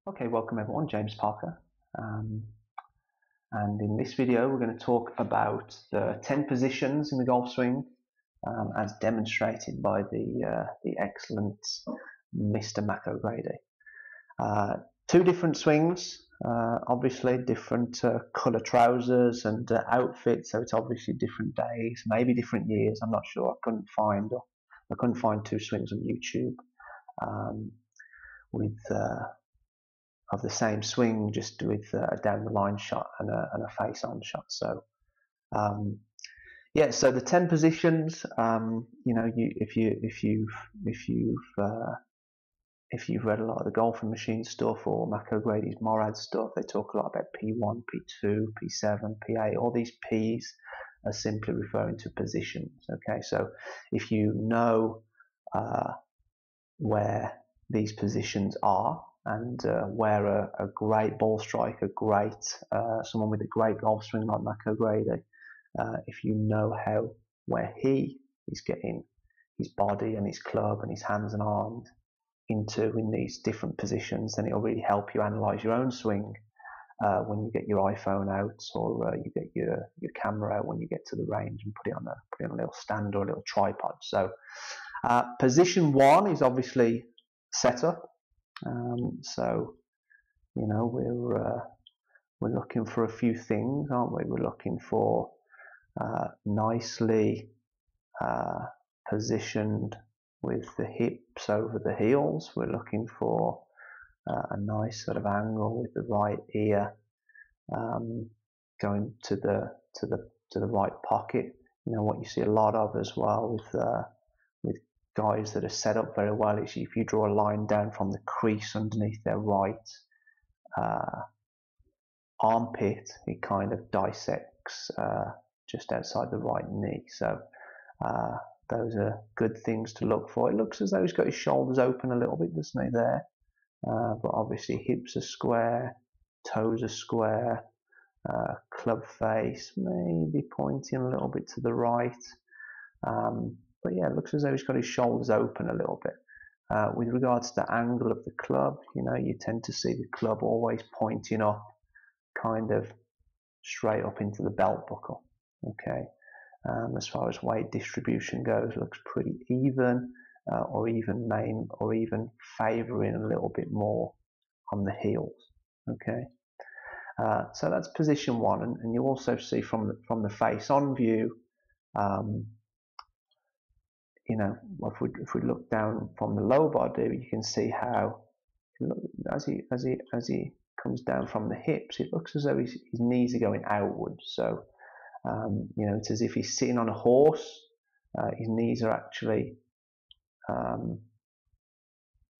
Okay, welcome everyone, James Parker. And in this video we're going to talk about the 10 positions in the golf swing as demonstrated by the excellent Mr. Grady. Two different swings, obviously different colour trousers and outfits, so it's obviously different days, maybe different years, I'm not sure. I couldn't find two swings on YouTube with of the same swing, just with a down the line shot and a face on shot. So yeah, so the 10 positions, if you've read a lot of the Golfing Machine stuff or Grady's Morad stuff, they talk a lot about P1, P2, P7, P8. All these Ps are simply referring to positions. Okay, so if you know where these positions are, and where a great ball striker, someone with a great golf swing like Grady, if you know where he is getting his body and his club and his hands and arms in these different positions, then it'll really help you analyse your own swing when you get your iPhone out, or you get your camera out when you get to the range and put it on a little stand or a little tripod. So position one is obviously setup. So we're looking for a few things, aren't we? We're looking for nicely positioned with the hips over the heels. We're looking for a nice sort of angle with the right ear going to the right pocket. You know what you see a lot of as well with guys that are set up very well is if you draw a line down from the crease underneath their right armpit, it kind of dissects just outside the right knee. So those are good things to look for. It looks as though he's got his shoulders open a little bit, doesn't he, there? But obviously hips are square, toes are square, club face maybe pointing a little bit to the right. But yeah, it looks as though he's got his shoulders open a little bit. With regards to the angle of the club, you tend to see the club always pointing up, kind of straight up into the belt buckle. Okay. As far as weight distribution goes, looks pretty even, or even favouring a little bit more on the heels. Okay. So that's position one, and you also see from the face-on view. If we look down from the lower body, you can see how, as he comes down from the hips, it looks as though his knees are going outwards. So, it's as if he's sitting on a horse. His knees are actually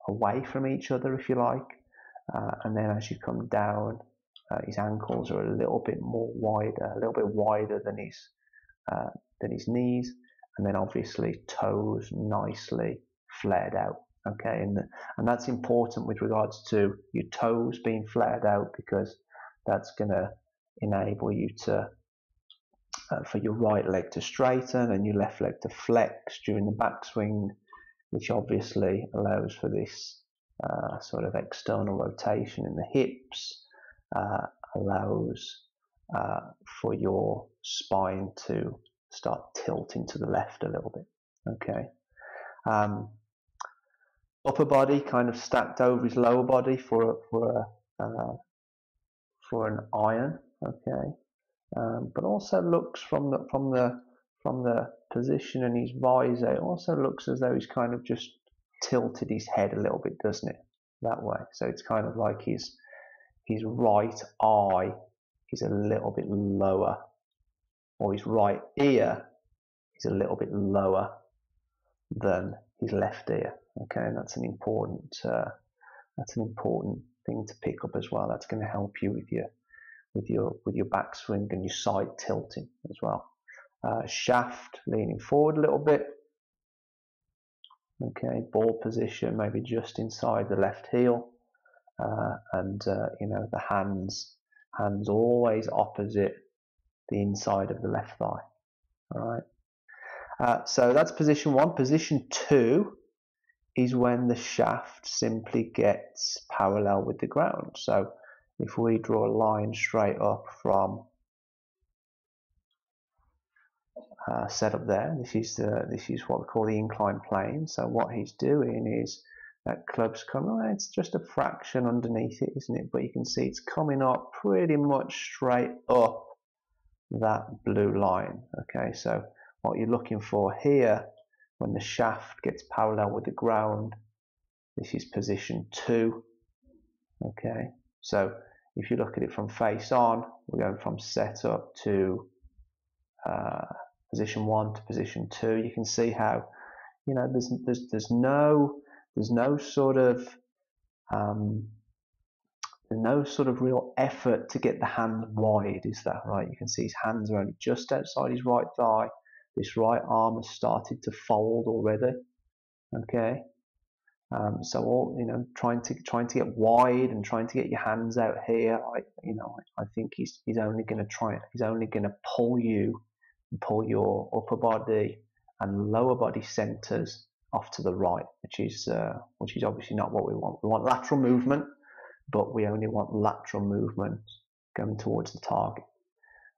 away from each other, if you like. And then as you come down, his ankles are a little bit wider than his knees. And then obviously toes nicely flared out. Okay, and that's important with regards to your toes being flared out, because that's going to enable you to for your right leg to straighten and your left leg to flex during the backswing, which obviously allows for this sort of external rotation in the hips, allows for your spine to start tilting to the left a little bit. Okay. Upper body kind of stacked over his lower body for an iron. Okay. But also looks from the position in his visor, it also looks as though he's kind of just tilted his head a little bit, doesn't it? That way. So it's kind of like his right eye is a little bit lower, or his right ear is a little bit lower than his left ear. Okay, and that's an important thing to pick up as well. That's going to help you with your backswing and your side tilting as well. Shaft leaning forward a little bit. Okay, ball position maybe just inside the left heel, and the hands always opposite the inside of the left thigh. All right. So that's position one. Position two is when the shaft simply gets parallel with the ground. So if we draw a line straight up from set up there, this is what we call the inclined plane. So what he's doing is that club's coming, it's just a fraction underneath it, isn't it? But you can see it's coming up pretty much straight up that blue line. Okay, so what you're looking for here, when the shaft gets parallel with the ground, this is position 2. Okay, so if you look at it from face on, we're going from setup to position 1 to position 2. You can see how, you know, there's no sort of real effort to get the hand wide, is that right? You can see his hands are only just outside his right thigh. This right arm has started to fold already. Okay, so all, you know, trying to get wide and trying to get your hands out here. I think he's only going to pull your upper body and lower body centers off to the right, which is obviously not what we want. We want lateral movement, but we only want lateral movement going towards the target.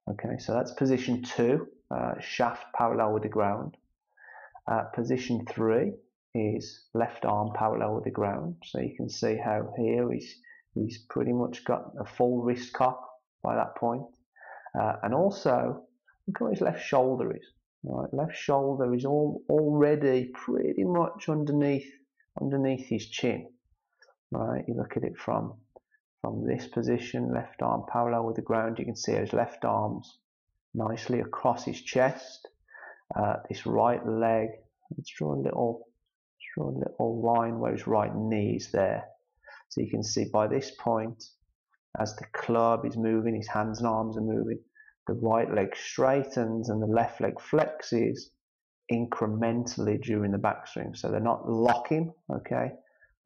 Okay, so that's position 2, shaft parallel with the ground. Position 3 is left arm parallel with the ground. So you can see how here he's pretty much got a full wrist cock by that point. And also, look where his left shoulder is. Right, left shoulder is already pretty much underneath his chin. Right, you look at it from this position, left arm parallel with the ground. You can see his left arm's nicely across his chest. This right leg, let's draw a little line where his right knee is there. So you can see by this point, as the club is moving, his hands and arms are moving, the right leg straightens and the left leg flexes incrementally during the backswing. So they're not locking, okay?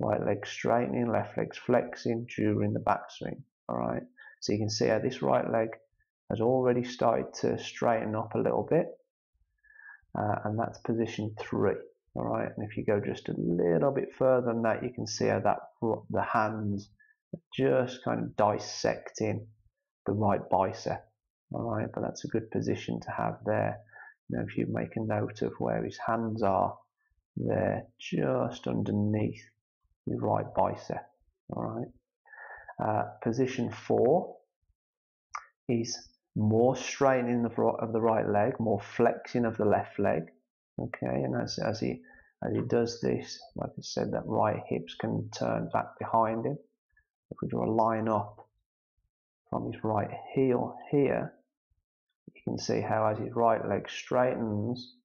Right leg straightening, left leg's flexing during the backswing, all right? So you can see how this right leg has already started to straighten up a little bit, and that's position 3, all right? And if you go just a little bit further than that, you can see how the hands are just kind of dissecting the right bicep, all right? But that's a good position to have there. You know, if you make a note of where his hands are, they're just underneath the right bicep, all right? Position 4 is more straightening of the right leg, more flexing of the left leg, okay? And as he does this, like I said, that right hips can turn back behind him. If we draw a line up from his right heel here, you can see how as his right leg straightens,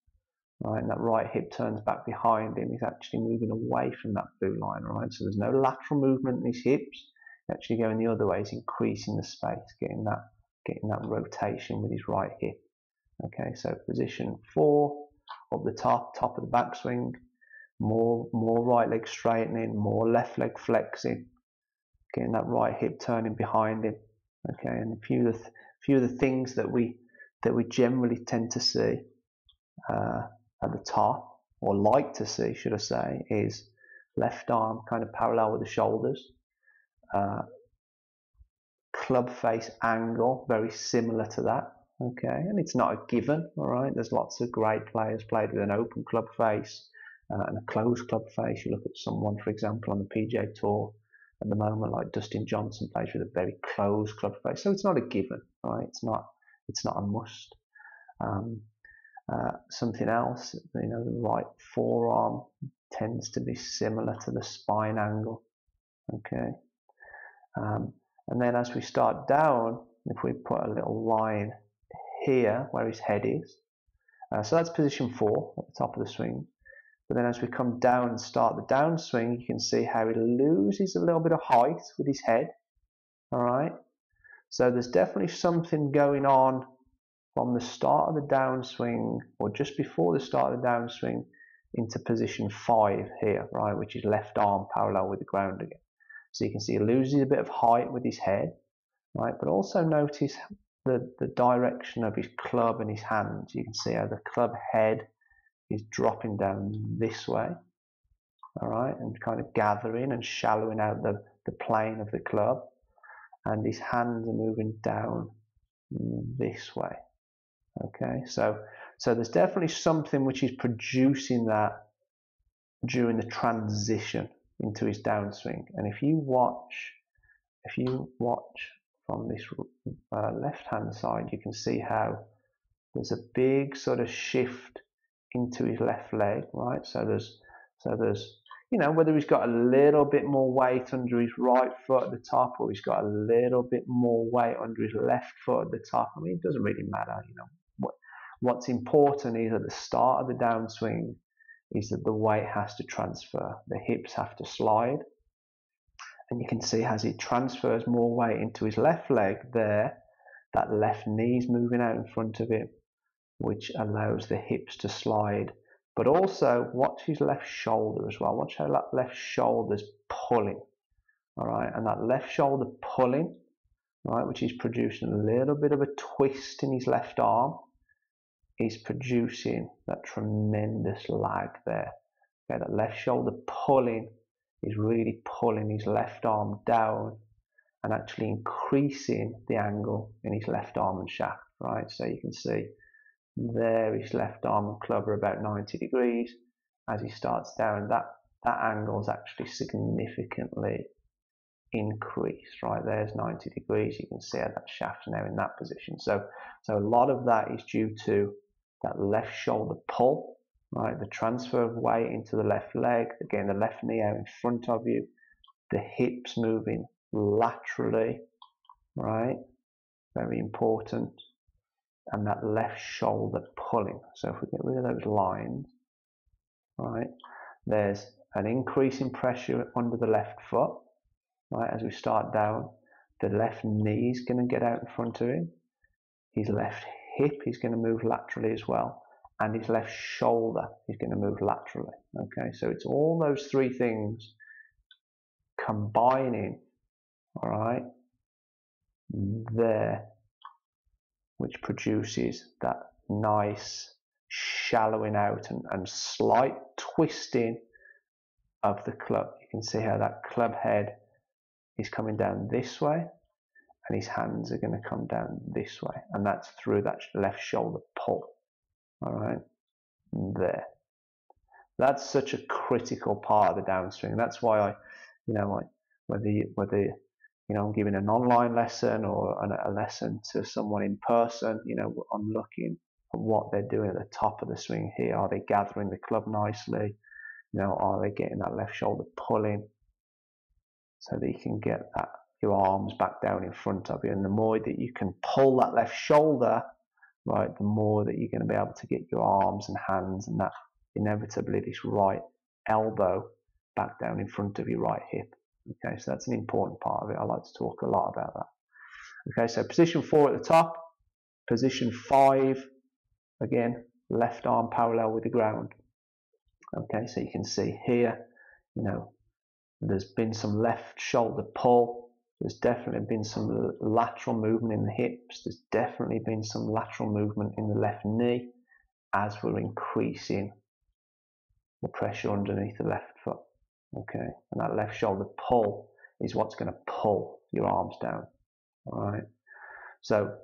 right, and that right hip turns back behind him, he's actually moving away from that blue line, right? So there's no lateral movement in his hips. Actually going the other way, he's increasing the space, getting that rotation with his right hip. Okay, so position 4, up the top of the backswing, more right leg straightening, more left leg flexing, getting that right hip turning behind him. Okay, and a few of the things that we generally tend to see at the top, or like to see, should I say, is left arm kind of parallel with the shoulders. Club face angle, very similar to that. Okay, and it's not a given, all right? There's lots of great players played with an open club face and a closed club face. You look at someone, for example, on the PGA Tour at the moment, like Dustin Johnson, plays with a very closed club face. So it's not a given, right? It's not a must. Something else, you know, the right forearm tends to be similar to the spine angle. Okay. And then as we start down, if we put a little line here where his head is, so that's position 4 at the top of the swing. But then as we come down and start the downswing, you can see how he loses a little bit of height with his head. All right. So there's definitely something going on from the start of the downswing, or just before the start of the downswing, into position 5 here, right, which is left arm parallel with the ground again. So you can see he loses a bit of height with his head, right? But also notice the direction of his club and his hands. You can see how the club head is dropping down this way, all right, and kind of gathering and shallowing out the plane of the club, and his hands are moving down this way. Okay, so there's definitely something which is producing that during the transition into his downswing. And if you watch from this left hand side, you can see how there's a big sort of shift into his left leg, right? So there's you know, whether he's got a little bit more weight under his right foot at the top, or he's got a little bit more weight under his left foot at the top. I mean, it doesn't really matter, you know. What's important is at the start of the downswing is that the weight has to transfer. The hips have to slide. And you can see as he transfers more weight into his left leg there, that left knee's moving out in front of him, which allows the hips to slide. But also watch his left shoulder as well. Watch how that left shoulder's pulling. All right, and that left shoulder pulling, right, which is producing a little bit of a twist in his left arm, is producing that tremendous lag there. Okay, that left shoulder pulling is really pulling his left arm down and actually increasing the angle in his left arm and shaft, right? So you can see there his left arm and club are about 90 degrees. As he starts down, that angle is actually significantly increased, right? There's 90 degrees. You can see how that shaft's now in that position. So a lot of that is due to that left shoulder pull, right? The transfer of weight into the left leg, again, the left knee out in front of you, the hips moving laterally, right? Very important. And that left shoulder pulling. So if we get rid of those lines, right, there's an increase in pressure under the left foot, right? As we start down, the left knee is going to get out in front of him. His left hip is going to move laterally as well. And his left shoulder is going to move laterally. Okay, so it's all those three things combining, all right, there, which produces that nice shallowing out and slight twisting of the club. You can see how that club head is coming down this way, and his hands are going to come down this way, and that's through that left shoulder pull. All right, there. That's such a critical part of the downswing. That's why whether you know, I'm giving an online lesson or a lesson to someone in person, you know, I'm looking at what they're doing at the top of the swing here. Are they gathering the club nicely? You know, are they getting that left shoulder pulling so that you can get your arms back down in front of you? And the more that you can pull that left shoulder, right, the more that you're going to be able to get your arms and hands and that inevitably this right elbow back down in front of your right hip. Okay, so that's an important part of it. I like to talk a lot about that. Okay, so position 4 at the top, position 5, again, left arm parallel with the ground. Okay, so you can see here, you know, there's been some left shoulder pull. There's definitely been some lateral movement in the hips. There's definitely been some lateral movement in the left knee as we're increasing the pressure underneath the left foot. Okay, and that left shoulder pull is what's going to pull your arms down. All right, so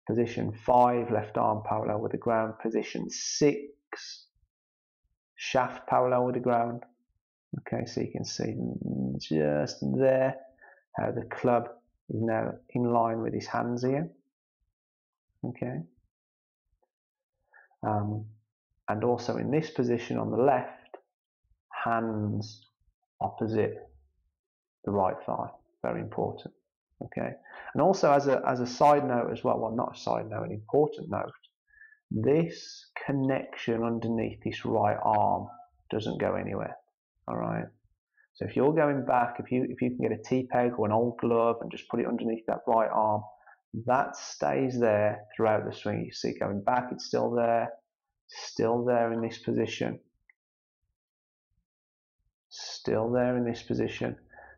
position 5, left arm parallel with the ground. Position 6, shaft parallel with the ground. Okay, so you can see just there how the club is now in line with his hands here. Okay, and also in this position on the left, hands opposite the right thigh, very important. Okay, and also as a side note as well, not a side note, an important note, this connection underneath this right arm doesn't go anywhere. All right, so if you're going back, if you can get a T-peg or an old glove and just put it underneath that right arm, that stays there throughout the swing. You see going back, it's still there in this position, still there in this position,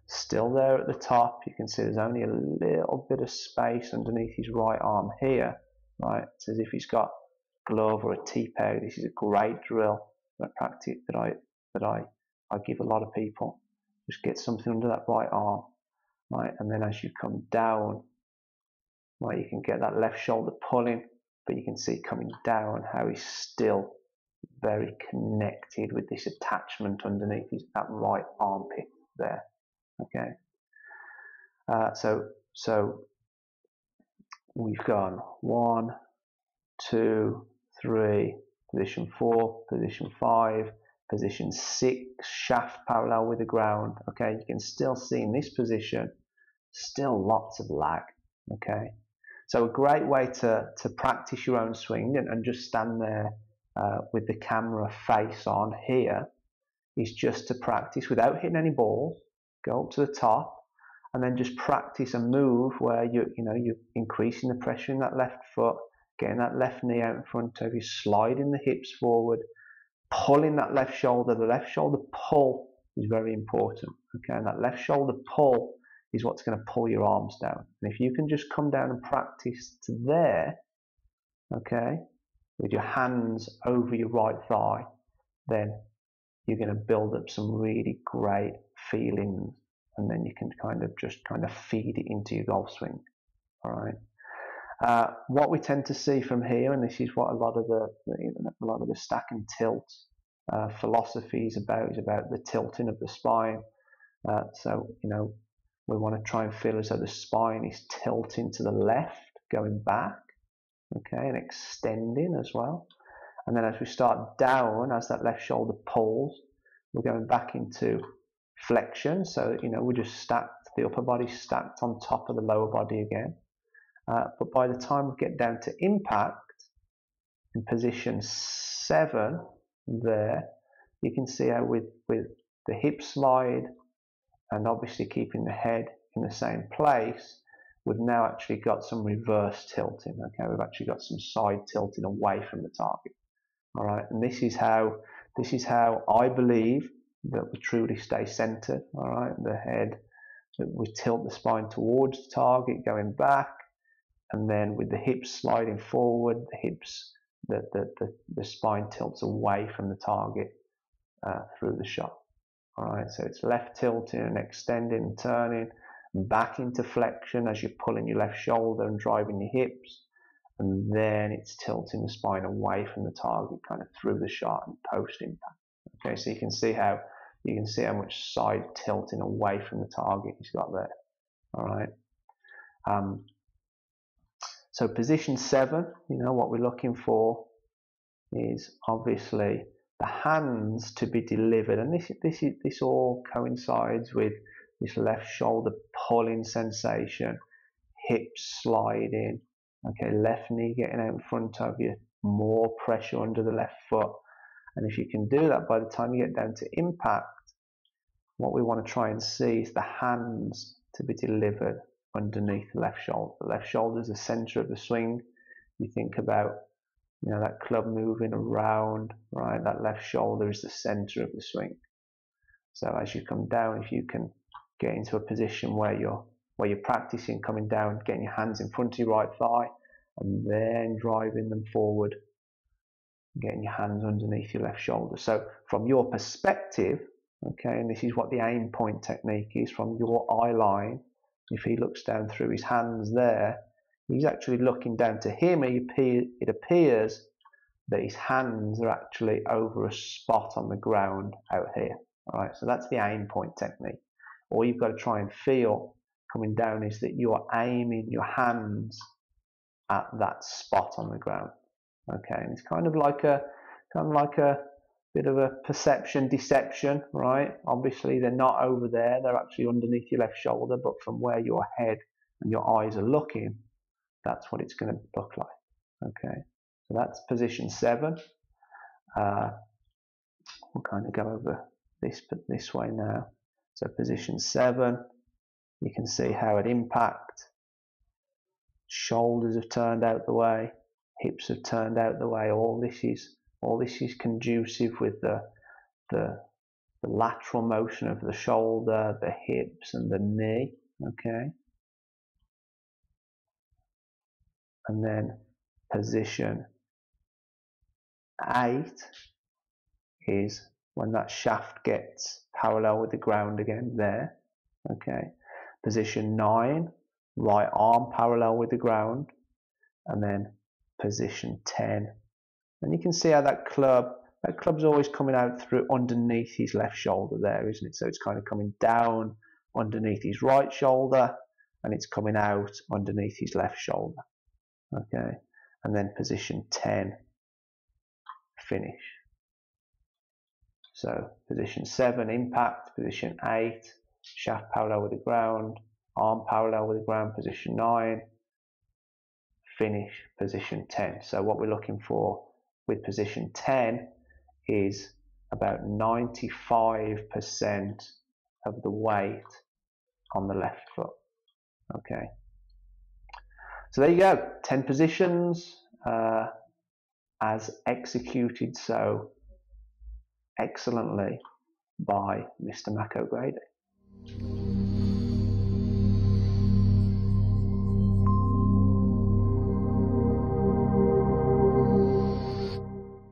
still there at the top. You can see there's only a little bit of space underneath his right arm here, right? It's as if he's got a glove or a T-peg. This is a great drill that I I give a lot of people. Just get something under that right arm, right? And then as you come down, right, you can get that left shoulder pulling, but you can see coming down how he's still very connected with this attachment underneath that right armpit there. Okay. So we've gone 1, 2, 3, position 4, position 5, position 6, shaft parallel with the ground. Okay, you can still see in this position, still lots of lag. Okay, so a great way to practice your own swing and just stand there with the camera face on here is just to practice without hitting any balls. Go up to the top and then just practice a move where you're increasing the pressure in that left foot, getting that left knee out in front of you, sliding the hips forward, pulling that left shoulder. The left shoulder pull is very important. Okay, and that left shoulder pull is what's going to pull your arms down. And if you can just come down and practice to there, okay, with your hands over your right thigh, then you're going to build up some really great feelings, and then you can kind of feed it into your golf swing. All right. What we tend to see from here, and this is what a lot of the stack and tilt philosophy is about the tilting of the spine. So we want to try and feel as though the spine is tilting to the left, going back, okay, and extending as well. And then as we start down, as that left shoulder pulls, we're going back into flexion. So we're just stacked, the upper body stacked on top of the lower body again. But by the time we get down to impact, in position 7 there, you can see how with the hip slide and obviously keeping the head in the same place, we've now actually got some reverse tilting. Okay, we've actually got some side tilting away from the target. All right, and this is how I believe that we truly stay centered. All right, the head, we tilt the spine towards the target, going back, and then with the hips sliding forward, the spine tilts away from the target through the shot. All right, so it's left tilting and extending and turning, back into flexion as you're pulling your left shoulder and driving your hips, and then it's tilting the spine away from the target, kind of through the shot and post impact. Okay, so you can see how much side tilting away from the target he's got there. All right. So position 7, what we're looking for is obviously the hands to be delivered, and this all coincides with this left shoulder pulling sensation, hips sliding, okay, left knee getting out in front of you, more pressure under the left foot. And if you can do that, by the time you get down to impact, what we want to try and see is the hands to be delivered underneath the left shoulder. The left shoulder is the center of the swing. You think about that club moving around, right? That left shoulder is the center of the swing. So as you come down, if you can get into a position where you're practicing coming down, getting your hands in front of your right thigh, and then driving them forward, getting your hands underneath your left shoulder. So from your perspective, okay, and this is what the aim point technique is, from your eye line, if he looks down through his hands there, he's actually looking down to him. It appears that his hands are actually over a spot on the ground out here. All right, so that's the aim point technique. All you've got to try and feel coming down is that you are aiming your hands at that spot on the ground. Okay, and it's kind of like a bit of a perception deception, right? Obviously they're not over there, they're actually underneath your left shoulder, but from where your head and your eyes are looking, that's what it's going to look like. Okay, so that's position 7. We'll kind of go over this way now. So position 7, you can see how at impact, shoulders have turned out the way, hips have turned out the way. All this is conducive with the lateral motion of the shoulder, the hips, and the knee. Okay, and then position 8 is when that shaft gets parallel with the ground again there. Okay, position 9, right arm parallel with the ground, and then position 10. And you can see how that club's always coming out through underneath his left shoulder there, isn't it? So it's kind of coming down underneath his right shoulder, and it's coming out underneath his left shoulder. Okay, and then position 10, finish. So position 7, impact, position 8, shaft parallel with the ground, arm parallel with the ground, position 9, finish, position 10. So what we're looking for with position 10 is about 95% of the weight on the left foot. Okay. So there you go, 10 positions as executed so excellently by Mr. Grady.